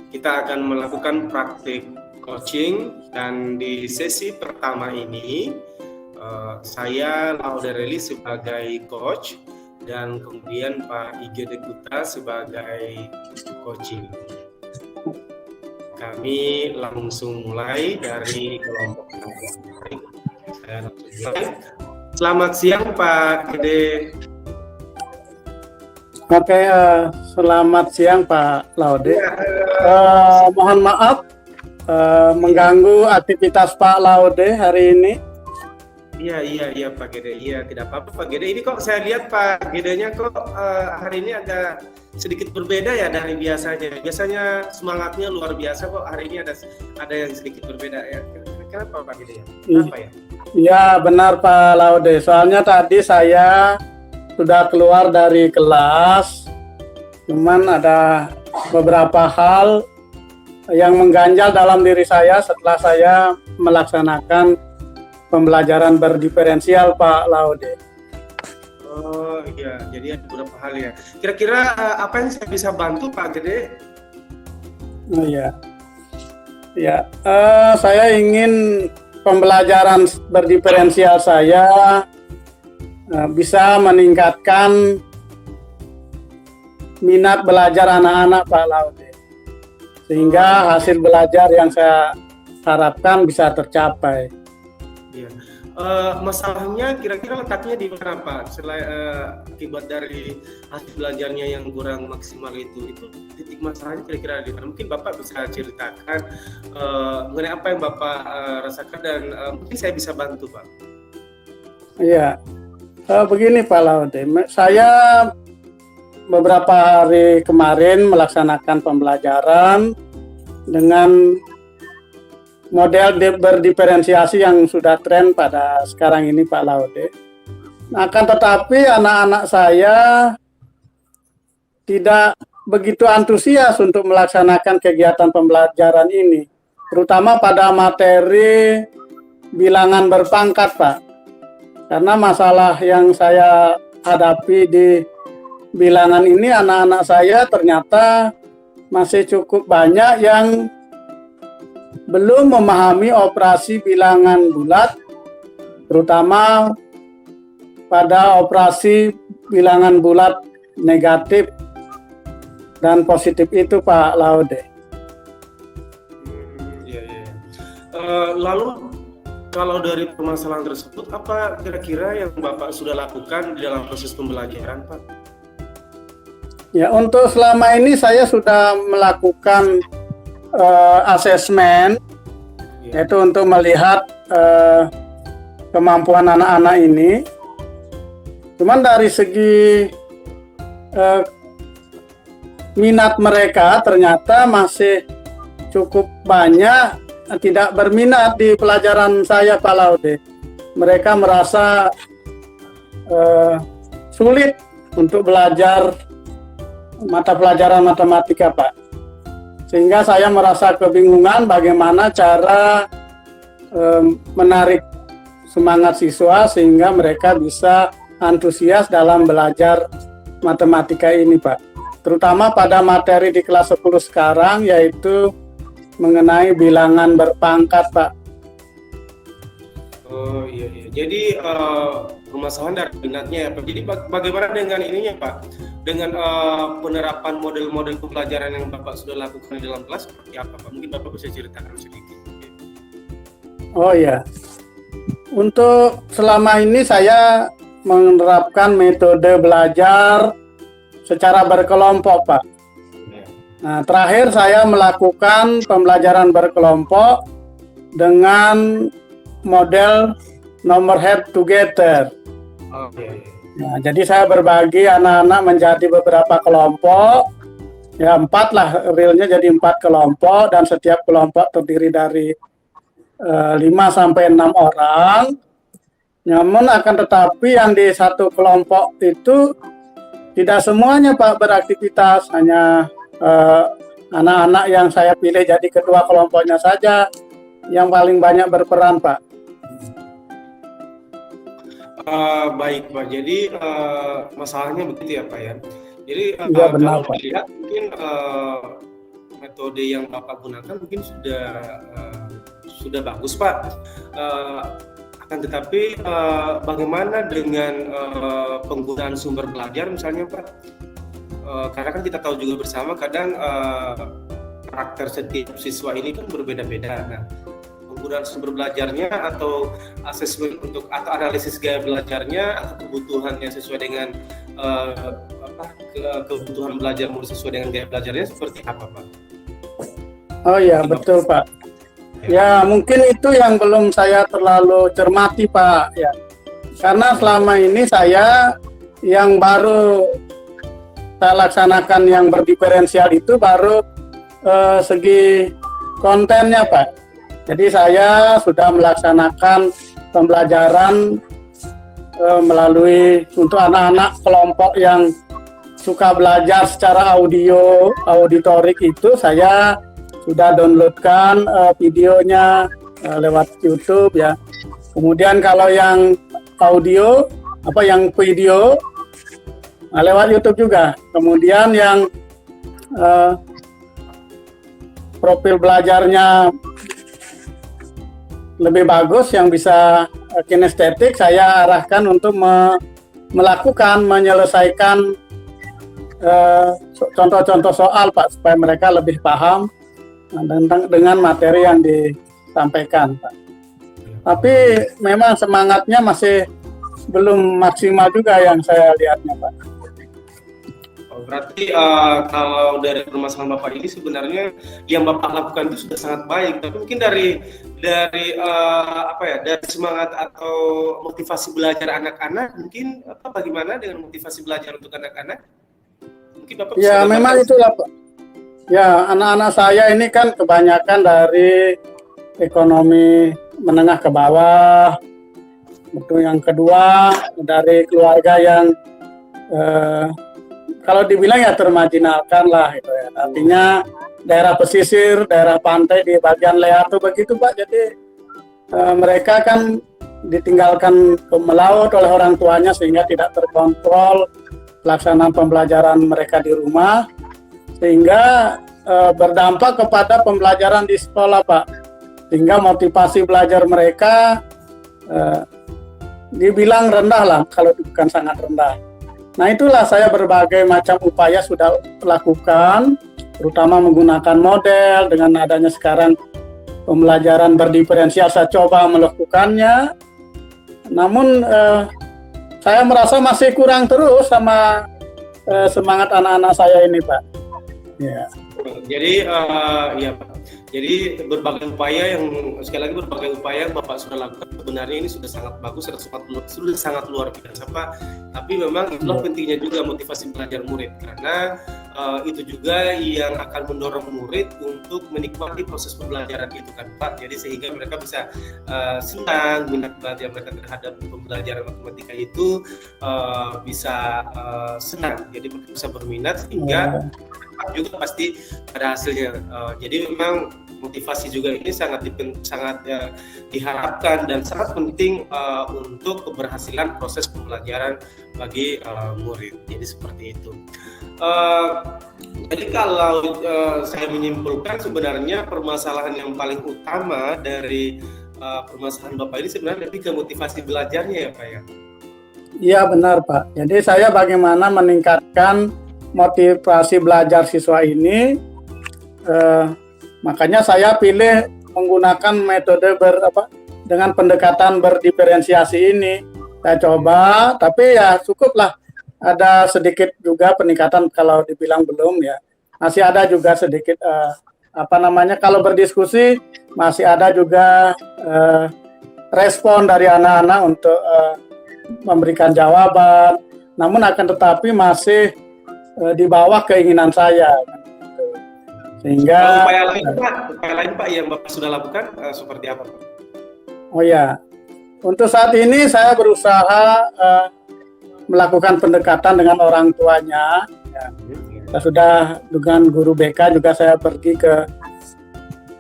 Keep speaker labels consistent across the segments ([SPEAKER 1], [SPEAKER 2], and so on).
[SPEAKER 1] kita akan melakukan praktik coaching, dan di sesi pertama ini saya Lauderelli sebagai coach dan kemudian Pak Igede Kuta sebagai coaching. Kami langsung mulai dari kelompok. Saya langsung mulai. Selamat siang Pak Igede.
[SPEAKER 2] Oke, selamat siang Pak Laude. Mohon maaf mengganggu aktivitas Pak Laude hari ini.
[SPEAKER 1] Iya Pak Gede. Iya, tidak apa-apa Pak Gede. Ini kok saya lihat Pak Gedenya kok hari ini agak sedikit berbeda ya dari biasanya. Biasanya semangatnya luar biasa, kok hari ini ada yang sedikit berbeda ya. Kenapa Pak Gede ya? Kenapa ya?
[SPEAKER 2] Iya benar Pak Laude. Soalnya tadi saya sudah keluar dari kelas, cuman ada beberapa hal yang mengganjal dalam diri saya setelah saya melaksanakan pembelajaran berdiferensial Pak Laude.
[SPEAKER 1] Oh iya, jadi ada beberapa hal ya. Kira-kira apa yang saya bisa bantu Pak Gede?
[SPEAKER 2] Oh iya, ya saya ingin pembelajaran berdiferensial saya bisa meningkatkan minat belajar anak-anak Pak Laude, sehingga hasil belajar yang saya harapkan bisa tercapai.
[SPEAKER 1] Iya. Masalahnya kira-kira letaknya di mana Pak? Selain akibat dari hasil belajarnya yang kurang maksimal itu titik masalahnya kira-kira di mana? Mungkin Bapak bisa ceritakan mengenai apa yang Bapak rasakan dan mungkin saya bisa bantu Pak.
[SPEAKER 2] Iya. Begini Pak Laude, saya beberapa hari kemarin melaksanakan pembelajaran dengan model berdiferensiasi yang sudah tren pada sekarang ini Pak Laude. Akan tetapi anak-anak saya tidak begitu antusias untuk melaksanakan kegiatan pembelajaran ini, terutama pada materi bilangan berpangkat Pak. Karena masalah yang saya hadapi di bilangan ini, anak-anak saya ternyata masih cukup banyak yang belum memahami operasi bilangan bulat, terutama pada operasi bilangan bulat negatif dan positif itu Pak Laude.
[SPEAKER 1] Iya. Lalu kalau dari permasalahan tersebut, apa kira-kira yang Bapak sudah lakukan di dalam proses pembelajaran, Pak?
[SPEAKER 2] Ya, untuk selama ini saya sudah melakukan asesmen, yaitu untuk melihat kemampuan anak-anak ini. Cuman dari segi minat mereka ternyata masih cukup banyak tidak berminat di pelajaran saya Pak Laude. Mereka merasa sulit untuk belajar mata pelajaran matematika Pak. Sehingga saya merasa kebingungan bagaimana cara menarik semangat siswa sehingga mereka bisa antusias dalam belajar matematika ini Pak. Terutama pada materi di kelas 10 sekarang, yaitu mengenai bilangan berpangkat Pak.
[SPEAKER 1] Oh iya. Jadi permasalahan dari minatnya ya Pak. Jadi bagaimana dengan ininya Pak? Dengan penerapan model-model pembelajaran yang Bapak sudah lakukan di dalam kelas seperti apa Pak? Mungkin Bapak bisa ceritakan sedikit.
[SPEAKER 2] Oh iya. Untuk selama ini saya menerapkan metode belajar secara berkelompok Pak. Nah, terakhir saya melakukan pembelajaran berkelompok dengan model nomor head together.
[SPEAKER 1] Oke.
[SPEAKER 2] Nah, jadi saya berbagi anak-anak menjadi beberapa kelompok, ya 4 lah, realnya jadi 4 kelompok, dan setiap kelompok terdiri dari 5 sampai 6 orang. Namun akan tetapi yang di satu kelompok itu tidak semuanya Pak beraktivitas, hanya anak-anak yang saya pilih jadi ketua kelompoknya saja yang paling banyak berperan Pak.
[SPEAKER 1] Baik Pak, jadi masalahnya begitu ya Pak ya. Jadi
[SPEAKER 2] Ya, benar,
[SPEAKER 1] kalau dilihat mungkin metode yang Bapak gunakan mungkin sudah bagus, Pak. Akan tetapi bagaimana dengan penggunaan sumber belajar misalnya, Pak? Karena kan kita tahu juga bersama kadang karakter setiap siswa ini kan berbeda-beda. Nah, penggunaan sumber belajarnya atau asesmen atau analisis gaya belajarnya atau kebutuhannya sesuai dengan kebutuhan belajar murid sesuai dengan gaya belajarnya seperti apa, Pak?
[SPEAKER 2] Oh iya, betul, Pak. Ya, mungkin itu yang belum saya terlalu cermati, Pak. Ya, karena selama ini saya yang baru saya laksanakan yang berdiferensial itu baru segi kontennya, Pak. Jadi saya sudah melaksanakan pembelajaran melalui untuk anak-anak kelompok yang suka belajar secara auditorik itu saya sudah downloadkan videonya lewat YouTube ya. Kemudian kalau yang audio yang video lewat YouTube juga. Kemudian yang profil belajarnya lebih bagus yang bisa kinestetik, saya arahkan untuk menyelesaikan contoh-contoh soal, Pak, supaya mereka lebih paham dengan materi yang disampaikan, Pak. Tapi memang semangatnya masih belum maksimal juga yang saya lihatnya, Pak.
[SPEAKER 1] Berarti kalau dari permasalahan Bapak ini sebenarnya yang Bapak lakukan itu sudah sangat baik. Tapi mungkin dari semangat atau motivasi belajar anak-anak, mungkin bagaimana dengan motivasi belajar untuk anak-anak? Mungkin Bapak
[SPEAKER 2] ya memang itulah, Pak. Ya, anak-anak saya ini kan kebanyakan dari ekonomi menengah ke bawah. Itu yang kedua dari keluarga yang kalau dibilang ya termarginalkan lah gitu ya. Artinya daerah pesisir, daerah pantai di bagian Leatu begitu, Pak. Jadi mereka kan ditinggalkan melaut oleh orang tuanya sehingga tidak terkontrol pelaksanaan pembelajaran mereka di rumah, sehingga berdampak kepada pembelajaran di sekolah, Pak. Sehingga motivasi belajar mereka dibilang rendah lah, kalau bukan sangat rendah. Nah, itulah saya berbagai macam upaya sudah lakukan, terutama menggunakan model. Dengan adanya sekarang pembelajaran berdiferensial, saya coba melakukannya. Namun saya merasa masih kurang terus sama semangat anak-anak saya ini, Pak. Ya.
[SPEAKER 1] Jadi ya, Pak. Jadi berbagai upaya yang Bapak sudah lakukan sebenarnya ini sudah sangat bagus, sudah sangat luar biasa, Pak. Tapi memang itulah pentingnya juga motivasi belajar murid, karena itu juga yang akan mendorong murid untuk menikmati proses pembelajaran itu kan, Pak. Jadi sehingga mereka bisa senang, minat belajar mereka terhadap pembelajaran matematika itu bisa senang. Jadi mereka bisa berminat sehingga juga pasti pada hasilnya. Jadi memang motivasi juga ini sangat diharapkan dan sangat penting untuk keberhasilan proses pembelajaran bagi murid. Jadi seperti itu. Jadi kalau saya menyimpulkan sebenarnya permasalahan yang paling utama dari permasalahan Bapak ini sebenarnya lebih ke motivasi belajarnya ya, Pak ya?
[SPEAKER 2] Iya benar, Pak. Jadi saya bagaimana meningkatkan motivasi belajar siswa ini, makanya saya pilih menggunakan metode dengan pendekatan berdiferensiasi ini. Saya coba, tapi ya cukuplah. Ada sedikit juga peningkatan kalau dibilang belum ya. Masih ada juga sedikit kalau berdiskusi masih ada juga respon dari anak-anak untuk memberikan jawaban. Namun akan tetapi masih di bawah keinginan saya, sehingga
[SPEAKER 1] upaya lain Pak yang Bapak sudah lakukan seperti apa, Pak?
[SPEAKER 2] Oh ya, untuk saat ini saya berusaha melakukan pendekatan dengan orang tuanya. Ya. Saya sudah dengan guru BK juga saya pergi ke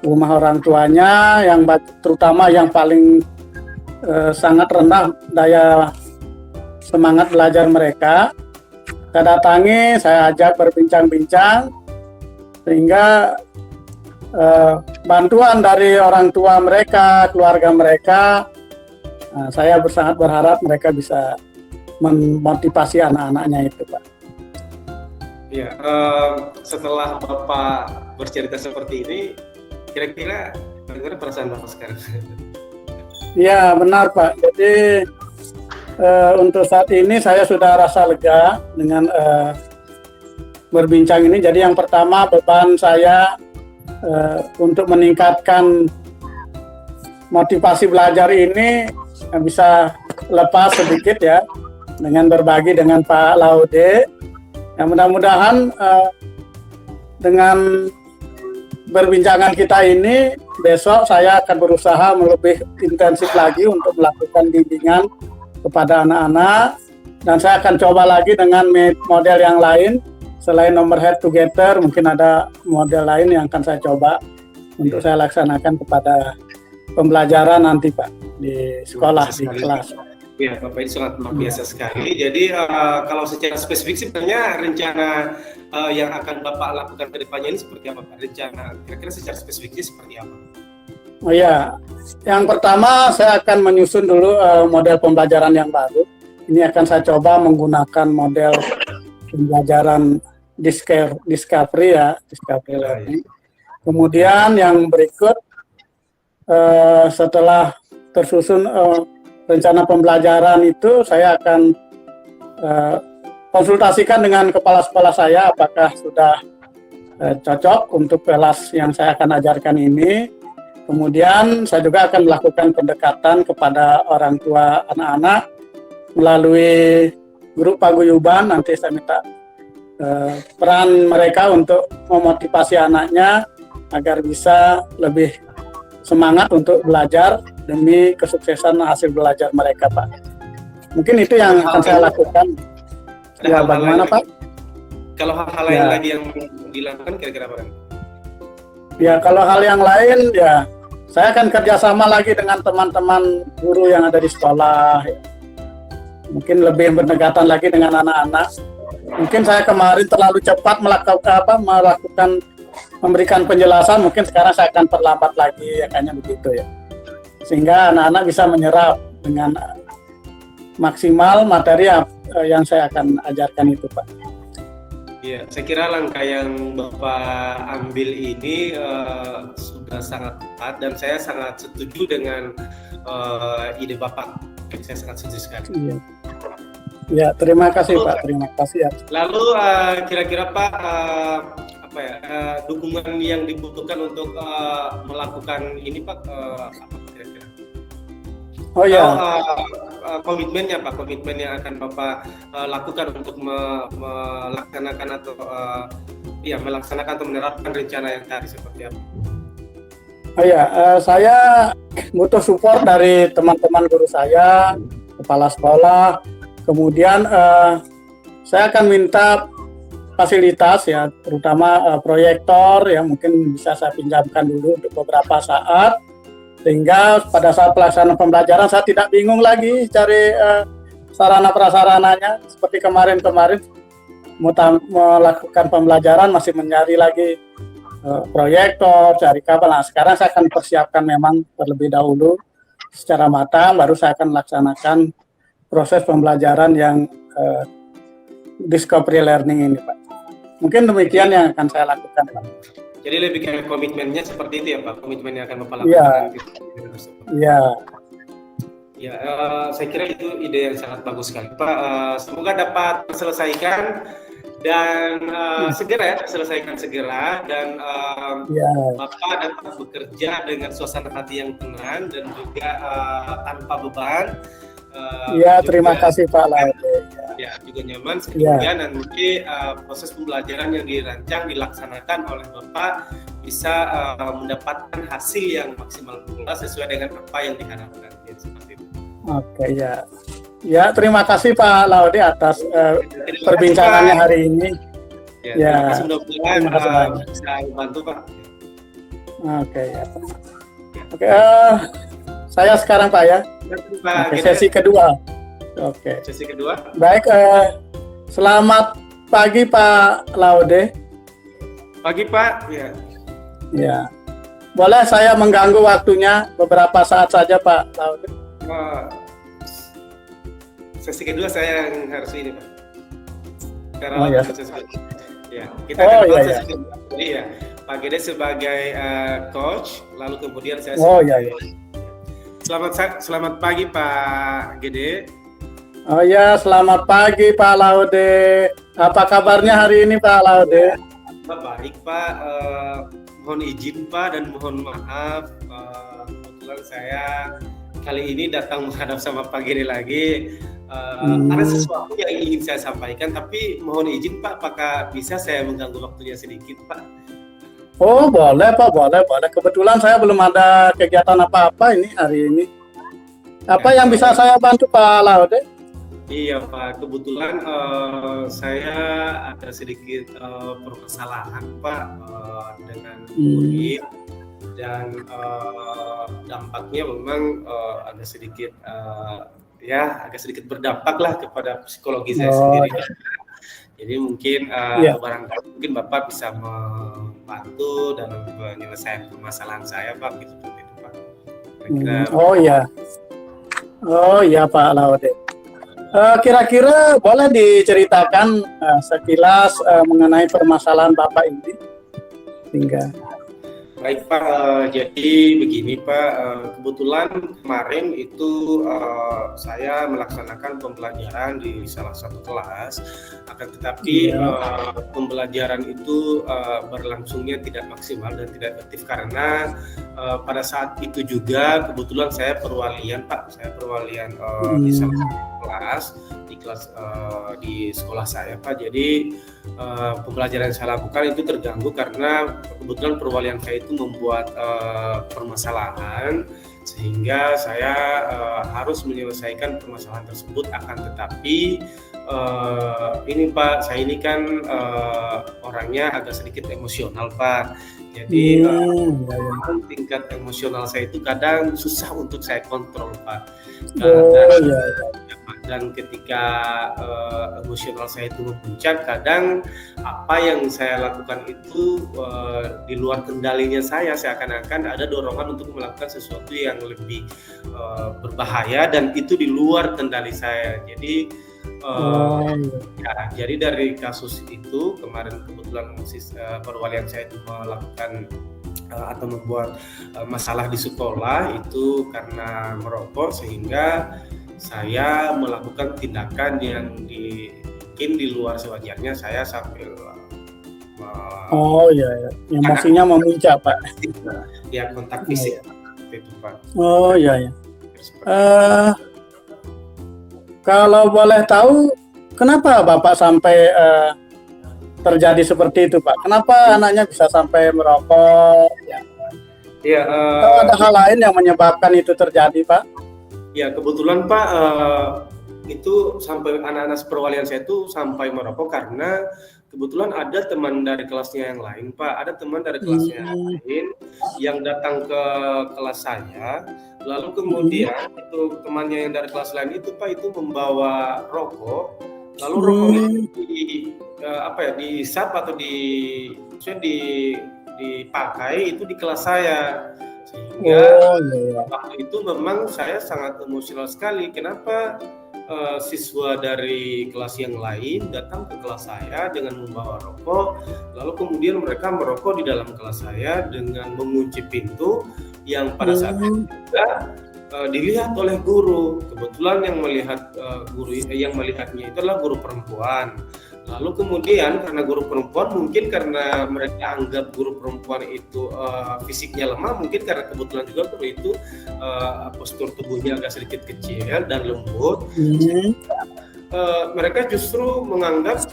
[SPEAKER 2] rumah orang tuanya, yang terutama yang paling sangat rendah daya semangat belajar mereka. Saya datangi, saya ajak berbincang-bincang, sehingga bantuan dari orang tua mereka, keluarga mereka, saya sangat berharap mereka bisa memotivasi anak-anaknya itu, Pak.
[SPEAKER 1] Ya, setelah Bapak bercerita seperti ini, kira-kira bagaimana perasaan Bapak sekarang?
[SPEAKER 2] Iya, benar, Pak. Jadi untuk saat ini saya sudah rasa lega dengan berbincang ini. Jadi yang pertama, beban saya untuk meningkatkan motivasi belajar ini bisa lepas sedikit ya dengan berbagi dengan Pak Laude. Ya, mudah-mudahan dengan perbincangan kita ini besok saya akan berusaha lebih intensif lagi untuk melakukan bimbingan kepada anak-anak, dan saya akan coba lagi dengan model yang lain selain nomor head together. Mungkin ada model lain yang akan saya coba untuk saya laksanakan kepada pembelajaran nanti, Pak, di sekolah, di kelas.
[SPEAKER 1] Ya, Bapak ini sangat luar biasa sekali. Jadi kalau secara spesifik sebenarnya rencana yang akan Bapak lakukan ke depannya ini seperti apa, Pak? Rencana kira-kira secara spesifiknya seperti apa?
[SPEAKER 2] Oh ya, yang pertama saya akan menyusun dulu model pembelajaran yang baru. Ini akan saya coba menggunakan model pembelajaran discovery ya, discovery learning. Kemudian yang berikut setelah tersusun rencana pembelajaran itu, saya akan konsultasikan dengan kepala sekolah saya apakah sudah cocok untuk kelas yang saya akan ajarkan ini. Kemudian saya juga akan melakukan pendekatan kepada orang tua anak-anak melalui grup paguyuban. Nanti saya minta peran mereka untuk memotivasi anaknya agar bisa lebih semangat untuk belajar demi kesuksesan hasil belajar mereka, Pak. Mungkin itu yang akan saya lakukan. Ya, bagaimana, Pak?
[SPEAKER 1] Kalau hal-hal lain lagi yang dilakukan kira-kira apa?
[SPEAKER 2] Ya, kalau hal yang lain ya saya akan kerjasama lagi dengan teman-teman guru yang ada di sekolah. Mungkin lebih berdekatan lagi dengan anak-anak. Mungkin saya kemarin terlalu cepat memberikan penjelasan, mungkin sekarang saya akan perlambat lagi, ya kayaknya begitu ya. Sehingga anak-anak bisa menyerap dengan maksimal materi yang saya akan ajarkan itu, Pak.
[SPEAKER 1] Ya, saya kira langkah yang Bapak ambil ini sudah sangat tepat, dan saya sangat setuju dengan ide Bapak. Saya sangat setuju sekali.
[SPEAKER 2] Iya. Ya, terima kasih, Pak. Terima kasih ya.
[SPEAKER 1] Lalu kira-kira Pak, dukungan yang dibutuhkan untuk melakukan ini, Pak, apa kira-kira?
[SPEAKER 2] Oh ya.
[SPEAKER 1] Komitmennya, Pak, komitmen yang akan Bapak lakukan untuk melaksanakan atau melaksanakan atau menerapkan rencana yang tadi seperti apa?
[SPEAKER 2] Oh ya, saya butuh support dari teman-teman guru saya, kepala sekolah. Kemudian saya akan minta fasilitas ya, terutama proyektor yang mungkin bisa saya pinjamkan dulu untuk beberapa saat, sehingga pada saat pelaksanaan pembelajaran saya tidak bingung lagi cari sarana prasarananya. Seperti kemarin melakukan pembelajaran masih mencari lagi proyektor, cari kabel. Nah, sekarang saya akan persiapkan memang terlebih dahulu secara matang, baru saya akan melaksanakan proses pembelajaran yang discovery learning ini, Pak. Mungkin demikian yang akan saya lakukan, Pak.
[SPEAKER 1] Jadi lebih ke komitmennya seperti itu ya, Pak? Komitmen yang akan Bapak lakukan.
[SPEAKER 2] Iya.
[SPEAKER 1] Ya, saya kira itu ide yang sangat bagus sekali, Pak. Semoga dapat terselesaikan dan terselesaikan segera, dan Bapak dapat bekerja dengan suasana hati yang tenang dan juga tanpa beban.
[SPEAKER 2] Iya, terima kasih Pak Laude.
[SPEAKER 1] Ya, juga nyaman sekalian, dan mungkin proses pembelajaran yang dirancang dilaksanakan oleh Bapak bisa mendapatkan hasil yang maksimal pula sesuai dengan apa yang diharapkan. Ya, seperti itu.
[SPEAKER 2] Oke, ya. Ya, terima kasih Pak Laude atas perbincangannya hari ini.
[SPEAKER 1] Ya, terima kasih, mudah-mudahan bisa membantu, Pak.
[SPEAKER 2] Oke, ya. Oke, saya sekarang Pak ya. Oke, sesi kedua. Oke.
[SPEAKER 1] Sesi kedua.
[SPEAKER 2] Baik, selamat pagi Pak Laude.
[SPEAKER 1] Pagi Pak. Ya.
[SPEAKER 2] Ya. Boleh saya mengganggu waktunya beberapa saat saja Pak Laude?
[SPEAKER 1] Wah, sesi kedua saya yang harus ini Pak. Karena
[SPEAKER 2] Oh ya.
[SPEAKER 1] sesi kedua. Ya, kita
[SPEAKER 2] Oh,
[SPEAKER 1] akan
[SPEAKER 2] iya,
[SPEAKER 1] bahas
[SPEAKER 2] iya.
[SPEAKER 1] sesi kedua. Jadi ya, Pak Gede sebagai coach, lalu kemudian saya
[SPEAKER 2] Oh
[SPEAKER 1] sebagai...
[SPEAKER 2] iya, iya.
[SPEAKER 1] Selamat pagi Pak Gede.
[SPEAKER 2] Oh ya, selamat pagi Pak Laude. Apa kabarnya hari ini Pak Laude?
[SPEAKER 1] Baik Pak, mohon izin Pak dan mohon maaf, kebetulan saya kali ini datang menghadap sama Pak Gede lagi. Ada sesuatu yang ingin saya sampaikan, tapi mohon izin Pak, apakah bisa saya mengganggu waktunya sedikit Pak?
[SPEAKER 2] Oh boleh Pak, boleh. Kebetulan saya belum ada kegiatan apa-apa ini hari ini. Apa yang bisa saya bantu Pak Laude?
[SPEAKER 1] Iya Pak, kebetulan saya ada sedikit permasalahan Pak dengan murid dan dampaknya memang agak sedikit agak sedikit berdampak lah kepada psikologi saya sendiri. Jadi mungkin barangkali mungkin Bapak bisa membantu dalam penyelesaian permasalahan saya Pak, gitu seperti itu Pak.
[SPEAKER 2] Oh iya Pak Laude. Kira-kira boleh diceritakan sekilas mengenai permasalahan Bapak ini?
[SPEAKER 1] Baik Pak, jadi begini Pak, kebetulan kemarin itu saya melaksanakan pembelajaran di salah satu kelas, akan tetapi pembelajaran itu berlangsungnya tidak maksimal dan tidak efektif karena pada saat itu juga kebetulan saya perwalian Pak, di salah satu kelas, di sekolah saya Pak. Jadi pembelajaran yang saya lakukan itu terganggu karena kebetulan perwalian saya itu membuat permasalahan sehingga saya harus menyelesaikan permasalahan tersebut. Akan tetapi ini Pak, saya ini kan orangnya agak sedikit emosional Pak. Jadi tingkat emosional saya itu kadang susah untuk saya kontrol Pak. Dan ketika emosional saya itu memuncak, kadang apa yang saya lakukan itu di luar kendalinya saya, seakan-akan ada dorongan untuk melakukan sesuatu yang lebih berbahaya dan itu di luar kendali saya. Jadi jadi dari kasus itu kemarin kebetulan perwalian saya itu melakukan atau membuat masalah di sekolah itu karena merokok, sehingga saya melakukan tindakan yang mungkin di luar sewajarnya saya sambil
[SPEAKER 2] emosinya memuncak Pak.
[SPEAKER 1] Ya, kontak fisik itu Pak.
[SPEAKER 2] Kalau boleh tahu kenapa Bapak sampai terjadi seperti itu Pak? Kenapa anaknya bisa sampai merokok? Atau ada hal lain yang menyebabkan itu terjadi Pak?
[SPEAKER 1] Ya, kebetulan Pak, itu sampai anak-anak perwalian saya itu sampai merokok karena kebetulan ada teman dari kelasnya yang lain Pak, ada teman dari kelasnya yang lain yang datang ke kelas saya, lalu kemudian itu temannya yang dari kelas lain itu Pak itu membawa rokok, lalu rokoknya dihisap atau dipakai itu di kelas saya. Sehingga waktu itu memang saya sangat emosional sekali. Kenapa siswa dari kelas yang lain datang ke kelas saya dengan membawa rokok, lalu kemudian mereka merokok di dalam kelas saya dengan mengunci pintu yang pada saat itu juga dilihat oleh guru. Kebetulan yang melihat yang melihatnya itu adalah guru perempuan. Lalu kemudian karena guru perempuan, mungkin karena mereka anggap guru perempuan itu fisiknya lemah, mungkin karena kebetulan juga guru itu postur tubuhnya agak sedikit kecil dan lembut, mereka justru menganggap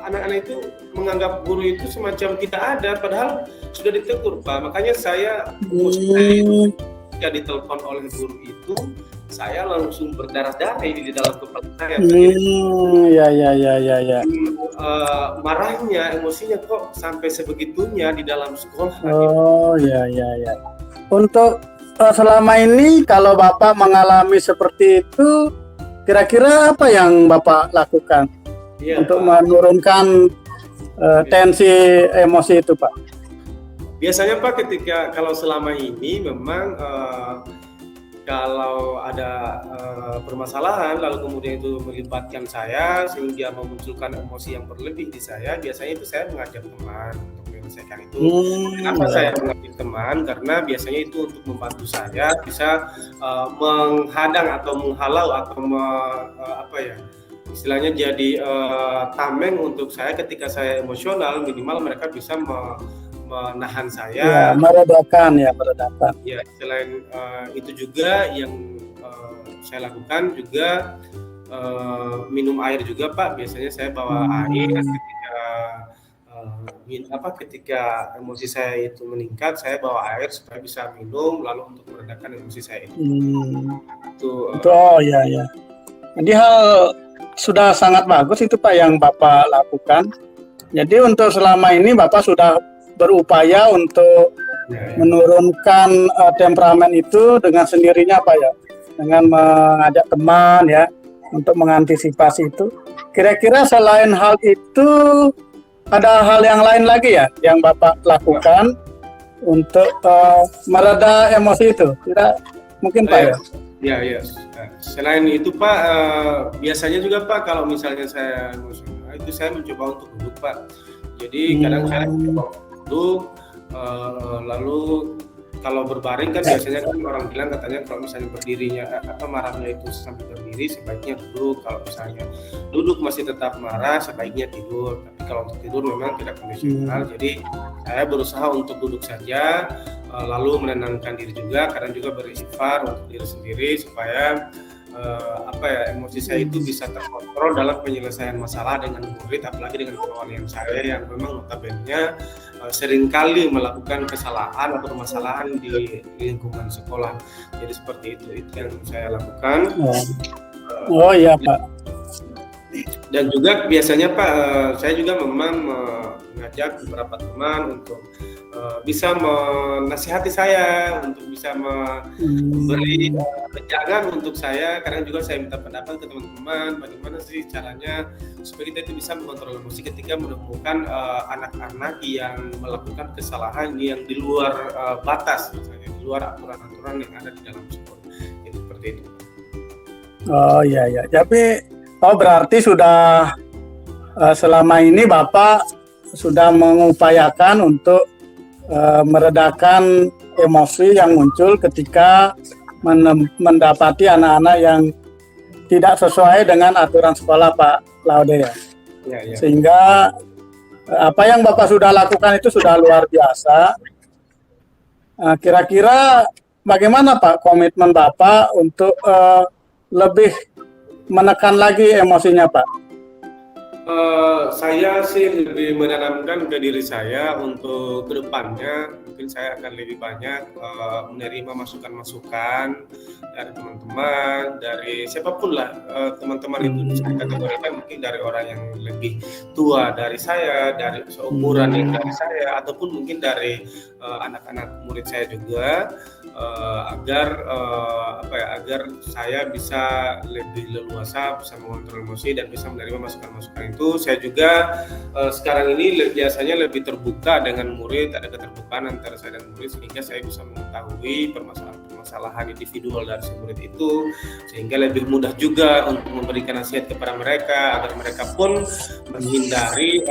[SPEAKER 1] anak-anak itu menganggap guru itu semacam tidak ada, padahal sudah ditegur Pak. Makanya saya ketika ditelepon oleh guru itu, saya langsung berdarah-darah di dalam kepala saya. Marahnya, emosinya kok sampai sebegitunya di dalam sekolah.
[SPEAKER 2] Untuk selama ini kalau Bapak mengalami seperti itu, kira-kira apa yang Bapak lakukan untuk menurunkan tensi emosi itu Pak?
[SPEAKER 1] Biasanya Pak, ketika kalau selama ini memang kalau ada permasalahan lalu kemudian itu melibatkan saya sehingga memunculkan emosi yang berlebih di saya, biasanya itu saya mengajak teman untuk menyelesaikan itu. Kenapa saya mengajak teman? Karena biasanya itu untuk membantu saya bisa menghadang atau menghalau atau istilahnya jadi tameng untuk saya ketika saya emosional, minimal mereka bisa menahan saya.
[SPEAKER 2] Ya, meredakan.
[SPEAKER 1] Ya, selain itu juga yang saya lakukan juga minum air juga Pak. Biasanya saya bawa air ketika emosi saya itu meningkat, saya bawa air supaya bisa minum lalu untuk meredakan emosi saya itu.
[SPEAKER 2] Oh ya. Jadi hal sudah sangat bagus itu Pak yang Bapak lakukan. Jadi untuk selama ini Bapak sudah berupaya untuk menurunkan temperamen itu dengan sendirinya Pak ya, dengan mengajak teman ya untuk mengantisipasi itu. Kira-kira selain hal itu ada hal yang lain lagi ya yang Bapak lakukan untuk mereda emosi itu? Kira mungkin Pak ya?
[SPEAKER 1] Ya. Selain itu Pak, biasanya juga Pak kalau misalnya saya emosional itu saya mencoba untuk duduk Pak. Jadi kadang saya mencoba duduk, lalu kalau berbaring kan biasanya kan orang bilang katanya kalau misalnya berdirinya marahnya itu sampai berdiri sebaiknya duduk, kalau misalnya duduk masih tetap marah sebaiknya tidur, tapi kalau untuk tidur memang tidak konvensional. Jadi saya berusaha untuk duduk saja, lalu menenangkan diri juga, kadang juga beristighfar untuk diri sendiri supaya emosi saya itu bisa terkontrol dalam penyelesaian masalah dengan murid, apalagi dengan kawan saya yang memang notabene seringkali melakukan kesalahan atau permasalahan di lingkungan sekolah. Jadi seperti itu yang saya lakukan.
[SPEAKER 2] Oh iya Pak.
[SPEAKER 1] Dan juga biasanya Pak, saya juga memang mengajak beberapa teman untuk bisa menasihati saya, untuk bisa memberi wejangan untuk saya. Kadang juga saya minta pendapat ke teman-teman, bagaimana sih caranya supaya kita itu bisa mengontrol emosi ketika menemukan anak-anak yang melakukan kesalahan yang di luar batas, misalnya di luar aturan-aturan yang ada di dalam sekolah. Jadi seperti itu.
[SPEAKER 2] Oh iya. Tapi berarti sudah selama ini Bapak sudah mengupayakan untuk meredakan emosi yang muncul ketika mendapati anak-anak yang tidak sesuai dengan aturan sekolah Pak Laude ya. Sehingga apa yang Bapak sudah lakukan itu sudah luar biasa. Kira-kira bagaimana Pak komitmen Bapak untuk lebih menekan lagi emosinya Pak?
[SPEAKER 1] Saya sih lebih menanamkan ke diri saya untuk kedepannya mungkin saya akan lebih banyak menerima masukan-masukan dari teman-teman, dari siapapun lah, teman-teman itu saya kategorikan mungkin dari orang yang lebih tua dari saya, dari seumuran yang dari saya, ataupun mungkin dari anak-anak murid saya juga, agar saya bisa lebih leluasa, bisa mengontrol emosi dan bisa menerima masukan-masukan itu. Saya juga sekarang ini biasanya lebih terbuka dengan murid, ada keterbukaan antara saya dan murid sehingga saya bisa mengetahui permasalahan individual dari si murid itu, sehingga lebih mudah juga untuk memberikan nasihat kepada mereka agar mereka pun menghindari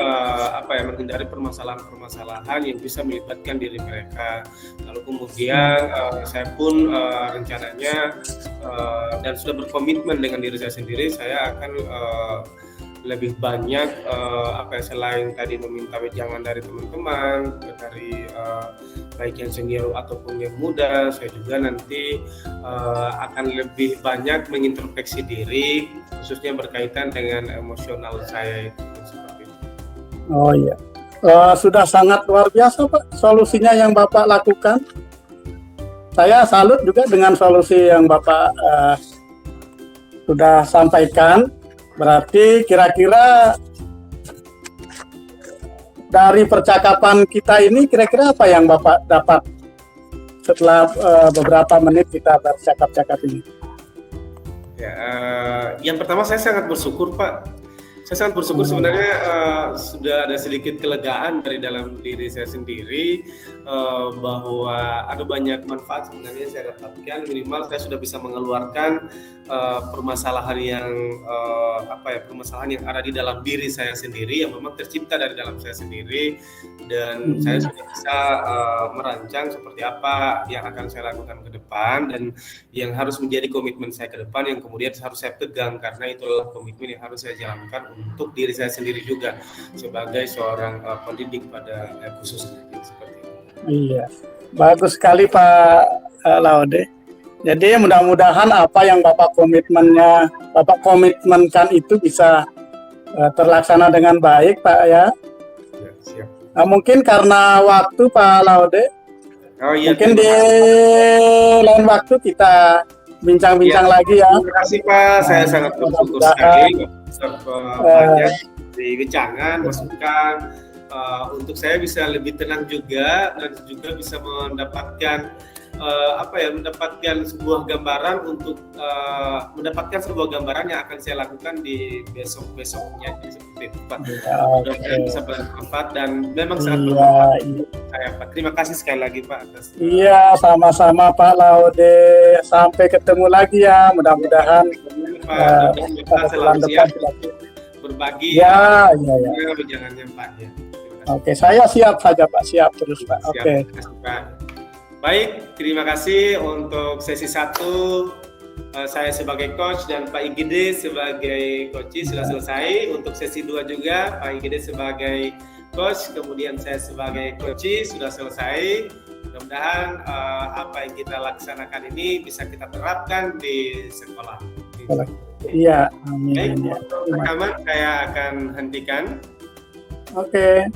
[SPEAKER 1] permasalahan-permasalahan yang bisa melibatkan diri mereka. Lalu kemudian saya pun rencananya dan sudah berkomitmen dengan diri saya sendiri, saya akan lebih banyak selain tadi meminta wejangan dari teman-teman, dari baik yang senior ataupun yang muda, saya juga nanti akan lebih banyak mengintrospeksi diri, khususnya berkaitan dengan emosional saya itu seperti itu.
[SPEAKER 2] Oh iya, sudah sangat luar biasa Pak solusinya yang Bapak lakukan. Saya salut juga dengan solusi yang Bapak sudah sampaikan. Berarti kira-kira dari percakapan kita ini kira-kira apa yang Bapak dapat setelah beberapa menit kita bercakap-cakap ini?
[SPEAKER 1] Ya, yang pertama saya sangat bersyukur Pak. Saya sangat bersyukur sebenarnya sudah ada sedikit kelegaan dari dalam diri saya sendiri bahwa ada banyak manfaat sebenarnya saya dapatkan. Minimal saya sudah bisa mengeluarkan permasalahan yang permasalahan yang ada di dalam diri saya sendiri yang memang tercipta dari dalam saya sendiri, dan saya sudah bisa merancang seperti apa yang akan saya lakukan ke depan dan yang harus menjadi komitmen saya ke depan yang kemudian harus saya pegang, karena itulah komitmen yang harus saya jalankan untuk diri saya sendiri juga sebagai seorang pendidik pada khususnya seperti itu.
[SPEAKER 2] Iya, bagus sekali Pak Laude. Jadi mudah-mudahan apa yang Bapak komitmenkan itu bisa terlaksana dengan baik, Pak ya.
[SPEAKER 1] Ya, siap.
[SPEAKER 2] Nah, mungkin karena waktu Pak Laude, mungkin di lain waktu kita bincang-bincang lagi ya.
[SPEAKER 1] Terima kasih Pak, saya sangat bersyukur sekali banyak dibincangan, masukan untuk saya bisa lebih tenang juga dan juga bisa mendapatkan mendapatkan sebuah gambaran untuk mendapatkan sebuah gambaran yang akan saya lakukan di besoknya seperti itu Pak. Mudah-mudahan bisa bermanfaat dan memang sangat bermanfaat untuk saya Pak. Terima kasih sekali lagi Pak atas.
[SPEAKER 2] Iya, sama-sama Pak Laude. Sampai ketemu lagi ya, mudah-mudahan
[SPEAKER 1] bulan depan berbagi jangannya Pak ya.
[SPEAKER 2] Oke, saya siap saja Pak, siap terus Pak. Oke.
[SPEAKER 1] Pak. Baik, terima kasih untuk sesi 1. Saya sebagai coach dan Pak Igede sebagai coach sudah selesai. Untuk sesi 2 juga Pak Igede sebagai coach, kemudian saya sebagai coach sudah selesai. Mudah-mudahan apa yang kita laksanakan ini bisa kita terapkan di sekolah.
[SPEAKER 2] Iya, amin.
[SPEAKER 1] Baik, untuk rekaman saya akan hentikan.
[SPEAKER 2] Oke.